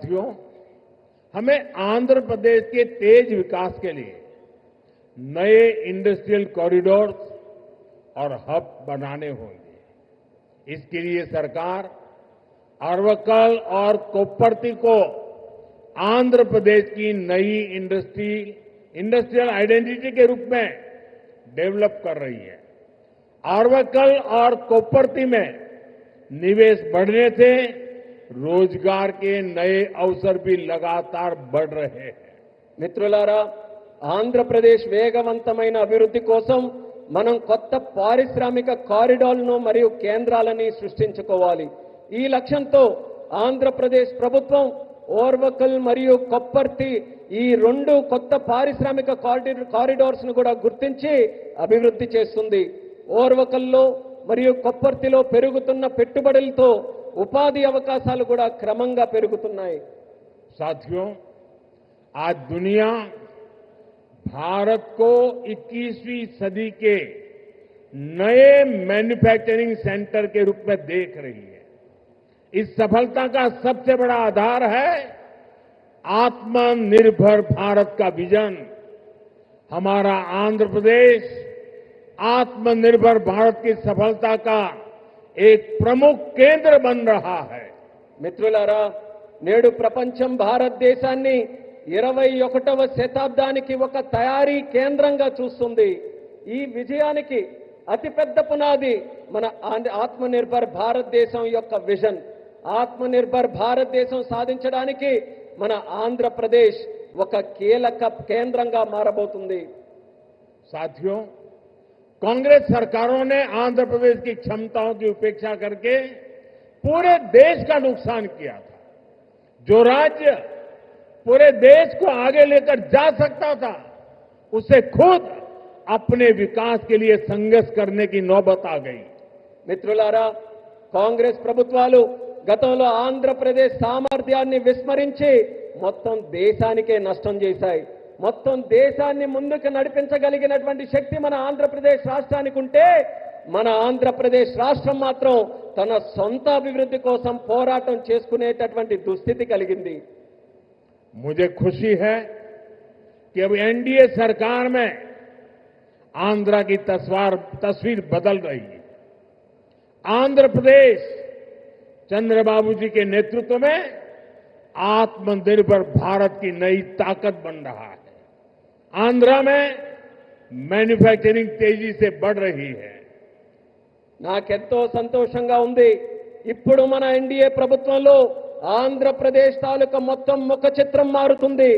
साथियों, हमें आंध्र प्रदेश के तेज विकास के लिए नए इंडस्ट्रियल कॉरिडोर्स और हब बनाने होंगे। इसके लिए सरकार अरवक्कल और कोप्परती को आंध्र प्रदेश की नई इंडस्ट्रियल आइडेंटिटी के रूप में डेवलप कर रही है। अरवक्कल और कोप्परती में निवेश बढ़ने से रोजगार के नए अवसर भी लगातार बढ़ रहे हैं। మిత్రులారా, ఆంధ్రప్రదేశ్ వేగవంతమైన అభివృద్ధి కోసం మనం కొత్త పారిశ్రామిక కారిడార్లను మరియు కేంద్రాలని సృష్టించుకోవాలి. ఈ లక్ష్యంతో ఆంధ్రప్రదేశ్ ప్రభుత్వం ఓర్వకల్ మరియు కొప్పర్తి ఈ రెండు కొత్త పారిశ్రామిక కారిడార్స్ ను కూడా గుర్తించి అభివృద్ధి చేస్తుంది. ఓర్వకల్లో మరియు కొప్పర్తిలో పెరుగుతున్న పెట్టుబడులతో ఉపాధి అవకాశాలు కూడా క్రమంగా పెరుగుతున్నాయి. साथियों, आज दुनिया भारत को 21वीं सदी के नए मैन्युफैक्चरिंग सेंटर के रूप में देख रही है। इस सफलता का सबसे बड़ा आधार है आत्मनिर्भर भारत का विजन। हमारा आंध्र प्रदेश आत्मनिर्भर भारत की सफलता का एक प्रमुख केंद्र बन रहा है. మిత్రులారా, నేడు ప్రపంచం భారతదేశాన్ని 21వ శతాబ్దానికి ఒక తయారీ కేంద్రంగా చూస్తుంది. ఈ విజయానికి అతిపెద్ద పునాది మన ఆత్మనిర్భర్ భారతదేశం యొక్క విజన్. ఆత్మనిర్భర్ భారతదేశం సాధించడానికి మన ఆంధ్రప్రదేశ్ ఒక కీలక కేంద్రంగా మారబోతుంది. साथियों, कांग्रेस सरकारों ने आंध्र प्रदेश की क्षमताओं की उपेक्षा करके पूरे देश का नुकसान किया था। जो राज्य पूरे देश को आगे लेकर जा सकता था, उसे खुद अपने विकास के लिए संघर्ष करने की नौबत आ गई. మిత్రులారా, కాంగ్రెస్ ప్రభుత్వాలు గతంలో ఆంధ్రప్రదేశ్ సామర్థ్యాన్ని విస్మరించి మొత్తం దేశానికే నష్టం చేశాయి. మొత్తం దేశాన్ని ముందుకు నడిపించగలిగినటువంటి శక్తి మన ఆంధ్రప్రదేశ్ రాష్ట్రానికి ఉంటే, మన ఆంధ్రప్రదేశ్ రాష్ట్రం మాత్రం తన సొంత అభివృద్ధి కోసం పోరాటం చేసుకునేటటువంటి దుస్థితి కలిగింది. मुझे खुशी है कि अब एनडीए सरकार में आंध्र की तस्वीर बदल रही है. आंध्र प्रदेश चंद्रबाबू जी के नेतृत्व में आत्मनिर्भर भारत की नई ताकत बन रहा है. आंध्र में मैन्युफैक्चरिंग तेजी से बढ़ रही है. నాకెంతో సంతోషంగా ఉంది. ఇప్పుడు మన ఎన్డీఏ ప్రభుత్వంలో ఆంధ్రప్రదేశ్ తాలూకా మొత్తం ముఖ చిత్రం మారుతుంది.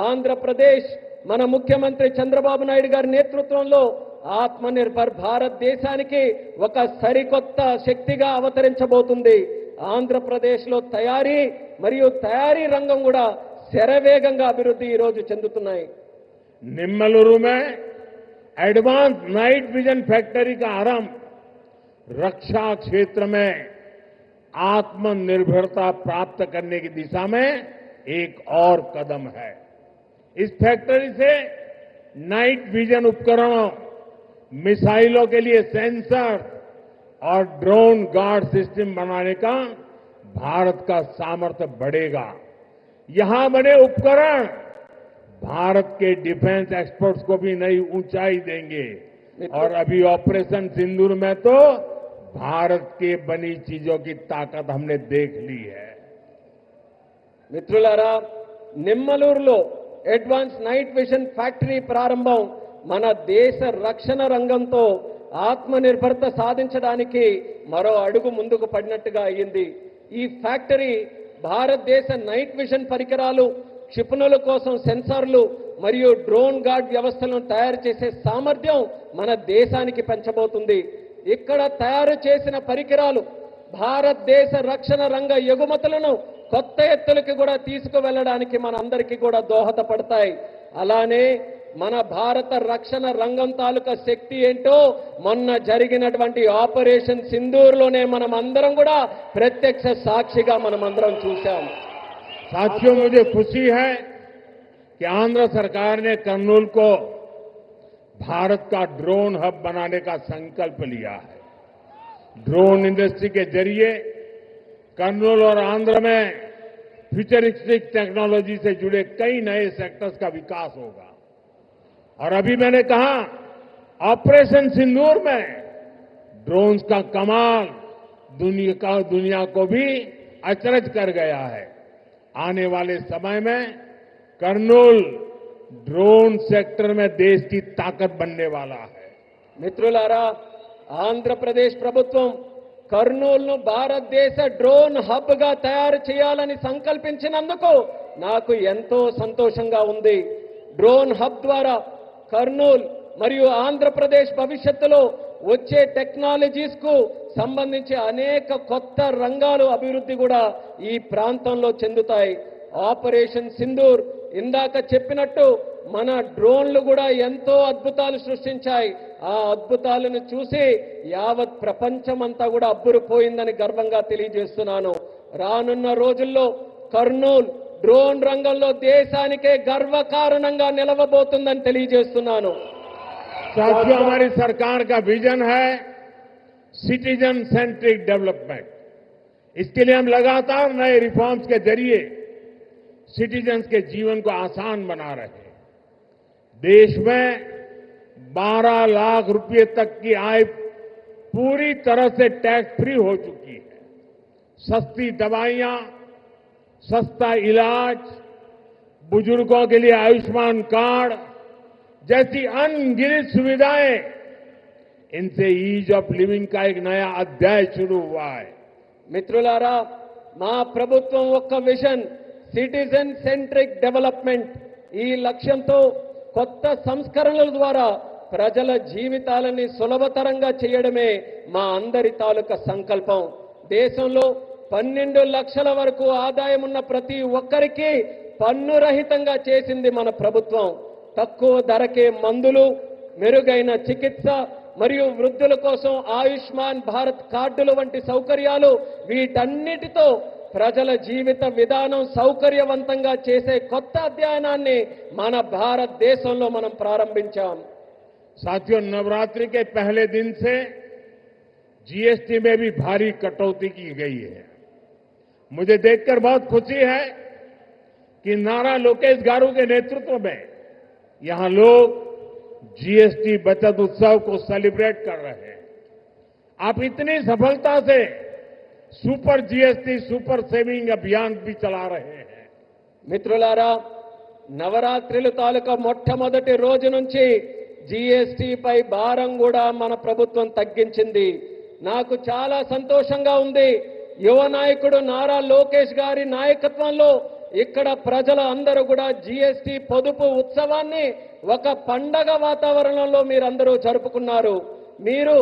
ఆంధ్రప్రదేశ్ మన ముఖ్యమంత్రి చంద్రబాబు నాయుడు గారి నేతృత్వంలో ఆత్మనిర్భర్ భారతదేశానికి ఒక సరికొత్త శక్తిగా అవతరించబోతుంది. ఆంధ్రప్రదేశ్లో తయారీ రంగం కూడా శరవేగంగా అభివృద్ధి ఈ రోజు చెందుతున్నాయి. निम्मलुरु में एडवांस नाइट विजन फैक्ट्री का आरंभ रक्षा क्षेत्र में आत्मनिर्भरता प्राप्त करने की दिशा में एक और कदम है. इस फैक्ट्री से नाइट विजन उपकरणों, मिसाइलों के लिए सेंसर और ड्रोन गार्ड सिस्टम बनाने का भारत का सामर्थ्य बढ़ेगा. यहां बने उपकरण भारत के डिफेंस एक्सपर्ट्स को भी नई ऊंचाई देंगे. और अभी ऑपरेशन सिंदूर में तो भारत के बनी चीजों की ताकत हमने देख ली है. మిత్రులారా, నిమ్మలూరులో అడ్వాన్స్ నైట్ విజన్ ఫ్యాక్టరీ ప్రారంభం మన దేశ రక్షణ రంగంతో ఆత్మనిర్భరత సాధించడానికి మరో అడుగు ముందుకు పడినట్టుగా అయ్యింది. ఈ ఫ్యాక్టరీ భారతదేశ నైట్ విజన్ పరికరాలు, క్షిపణుల కోసం సెన్సార్లు మరియు డ్రోన్ గార్డ్ వ్యవస్థలను తయారు చేసే సామర్థ్యం మన దేశానికి పెంచబోతుంది. ఇక్కడ తయారు చేసిన పరికరాలు భారతదేశ రక్షణ రంగ ఎగుమతులను కొత్త ఎత్తులకు కూడా తీసుకువెళ్ళడానికి మనందరికీ కూడా దోహదపడతాయి. అలానే మన భారత రక్షణ రంగం తాలూకా శక్తి ఏంటో మొన్న జరిగినటువంటి ఆపరేషన్ సింధూర్లోనే మనం అందరం కూడా ప్రత్యక్ష సాక్షిగా మనం అందరం చూశాం. साथियों, मुझे खुशी है कि आंध्र सरकार ने कर्नूल को भारत का ड्रोन हब बनाने का संकल्प लिया है. ड्रोन इंडस्ट्री के जरिए कर्नूल और आंध्र में फ्यूचरिस्टिक टेक्नोलॉजी से जुड़े कई नए सेक्टर्स का विकास होगा। और अभी मैंने कहा, ऑपरेशन सिंदूर में ड्रोन्स का कमाल दुनिया को भी अचरज कर गया है। आने वाले समय में कर्नूल ड्रोन सेक्टर में देश की ताकत बनने वाला है। మిత్రులారా, ఆంధ్రప్రదేశ్ ప్రభుత్వం కర్నూలును భారతదేశ డ్రోన్ హబ్ గా తయారు చేయాలని సంకల్పించినందుకు నాకు ఎంతో సంతోషంగా ఉంది. డ్రోన్ హబ్ ద్వారా కర్నూలు మరియు ఆంధ్రప్రదేశ్ భవిష్యత్తులో వచ్చే టెక్నాలజీస్ కు సంబంధించి అనేక కొత్త రంగాలు అభివృద్ధి కూడా ఈ ప్రాంతంలో చెందుతాయి. ఆపరేషన్ సింధూర్ ఇందాక చెప్పినట్టు మన డ్రోన్లు కూడా ఎంతో అద్భుతాలు సృష్టించాయి. ఆ అద్భుతాలను చూసి యావత్ ప్రపంచమంతా కూడా అబ్బురుపోయిందని గర్వంగా తెలియజేస్తున్నాను. రానున్న రోజుల్లో కర్నూలు డ్రోన్ రంగంలో దేశానికే గర్వకారణంగా నిలవబోతుందని తెలియజేస్తున్నాను. साथियों, हमारी सरकार का विजन है सिटीजन सेंट्रिक डेवलपमेंट। इसके लिए हम लगातार नए रिफॉर्म्स के जरिए सिटीजन्स के जीवन को आसान बना रहे हैं। देश में 12 लाख रुपए तक की आय पूरी तरह से टैक्स फ्री हो चुकी है। सस्ती दवाइयां, सस्ता इलाज, बुजुर्गों के लिए आयुष्मान कार्ड जैसी अनगिनत सुविधाएं, इनसे ईज ऑफ लिविंग का एक नया अध्याय शुरू हुआ है। మిత్రులారా, మా ప్రభుత్వం ఒక్క విజన్ సిటిజన్ సెంట్రిక్ డెవలప్మెంట్ ఈ లక్ష్యంతో కొత్త సంస్కరణల ద్వారా ప్రజల జీవితాలని సులభతరంగా చేయడమే మా అందరి తాలూకా సంకల్పం. దేశంలో 12 లక్షల వరకు ఆదాయం ఉన్న ప్రతి ఒక్కరికి పన్ను రహితంగా చేసింది మన ప్రభుత్వం. తక్కువ ధరకే మందులు, మెరుగైన చికిత్స మరియు వృద్ధుల కోసం ఆయుష్మాన్ భారత్ కార్డులు వంటి సౌకర్యాలు, వీటన్నిటితో ప్రజల జీవిత విధానం సౌకర్యవంతంగా చేసే కొత్త అధ్యయనాన్ని మన భారతదేశంలో మనం ప్రారంభించాం. साथियों, नवरात्रि के पहले दिन से जीएसटी में भी भारी कटौती की गई है। मुझे देखकर बहुत खुशी है कि नारा लोकेश गारू के नेतृत्व में यहां लोग जीएसटी बचत उत्सव को सेलिब्रेट कर रहे हैं। आप इतनी सफलता से सुपर जीएसटी सुपर सेविंग अभियान भी चला रहे हैं। మిత్రులారా, నవరాత్రుల తాలూకా మొట్టమొదటి రోజు నుంచి జీఎస్టీపై భారం కూడా మన ప్రభుత్వం తగ్గించింది. నాకు చాలా సంతోషంగా ఉంది. యువ నాయకుడు నారా లోకేష్ గారి నాయకత్వంలో ఇక్కడ ప్రజల అందరూ కూడా జీఎస్టీ పొదుపు ఉత్సవాన్ని ఒక పండగ వాతావరణంలో మీరందరూ జరుపుకున్నారు. మీరు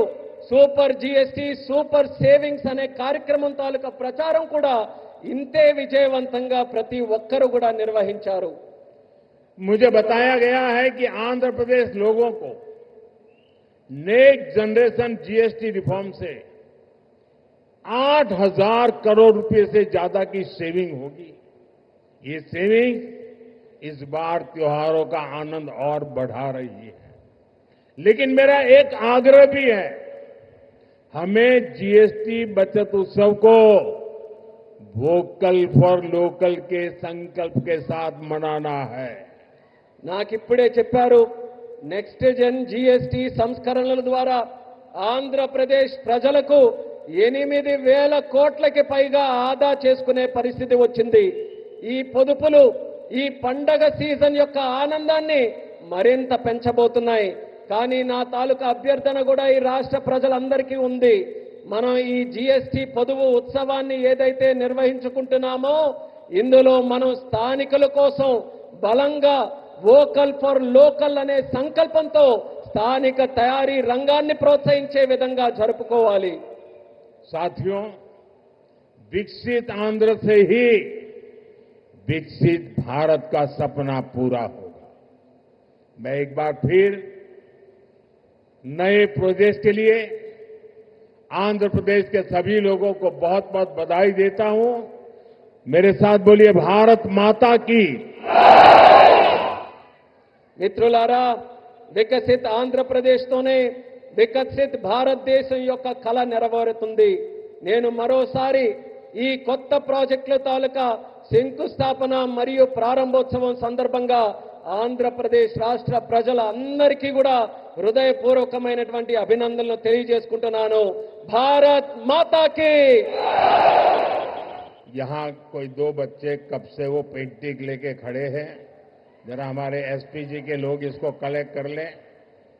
సూపర్ జీఎస్టీ సూపర్ సేవింగ్స్ అనే కార్యక్రమం తాలూకా ప్రచారం కూడా ఇంతే విజయవంతంగా ప్రతి ఒక్కరూ కూడా నిర్వహించారు. मुझे बताया गया है कि आंध्र प्रदेश लोगों को नेक्स्ट जनरेशन जीएसटी रिफॉर्म से 8,000 करोड़ रुपए से ज्यादा की सेविंग होगी। ये सेविंग इस बार त्योहारों का आनंद और बढ़ा रही है। लेकिन मेरा एक आग्रह भी है, हमें जीएसटी बचत उत्सव को वोकल फॉर लोकल के संकल्प के साथ मनाना है। నాకిప్పుడే చెప్పారు, నెక్స్ట్ జన్ జీఎస్టీ సంస్కరణల ద్వారా ఆంధ్రప్రదేశ్ ప్రజలకు 8,000 కోట్లకి పైగా ఆదా చేసుకునే పరిస్థితి వచ్చింది. ఈ పొదుపులు ఈ పండగ సీజన్ యొక్క ఆనందాన్ని మరింత పెంచబోతున్నాయి. కానీ నా తాలూకా అభ్యర్థన కూడా ఈ రాష్ట్ర ప్రజలందరికీ ఉంది. మనం ఈ జీఎస్టీ పొదుపు ఉత్సవాన్ని ఏదైతే నిర్వహించుకుంటున్నామో ఇందులో మనం స్థానికుల కోసం బలంగా వోకల్ ఫర్ లోకల్ అనే సంకల్పంతో స్థానిక తయారీ రంగాన్ని ప్రోత్సహించే విధంగా జరుపుకోవాలి. साथियों, विकसित आंध्र से ही विकसित भारत का सपना पूरा होगा। मैं एक बार फिर नए प्रोजेक्ट के लिए आंध्र प्रदेश के सभी लोगों को बहुत बहुत बधाई देता हूं। मेरे साथ बोलिए, भारत माता की। మిత్రులారా, వికసిత్ ఆంధ్రప్రదేశ్తోనే వికసిత్ భారతదేశం యొక్క కళ నెరవేరుతుంది. నేను మరోసారి ఈ కొత్త ప్రాజెక్టుల తాలూకా శంకుస్థాపన మరియు ప్రారంభోత్సవం సందర్భంగా ఆంధ్రప్రదేశ్ రాష్ట్ర ప్రజలందరికీ కూడా హృదయపూర్వకమైనటువంటి అభినందనలు తెలియజేసుకుంటున్నాను. భారత్ మాతాకి. यहाँ कोई दो बच्चे कब से वो पेंटिंग लेके खड़े हैं, जरा हमारे एसपी जी के लोग इसको कलेक्ट कर लें.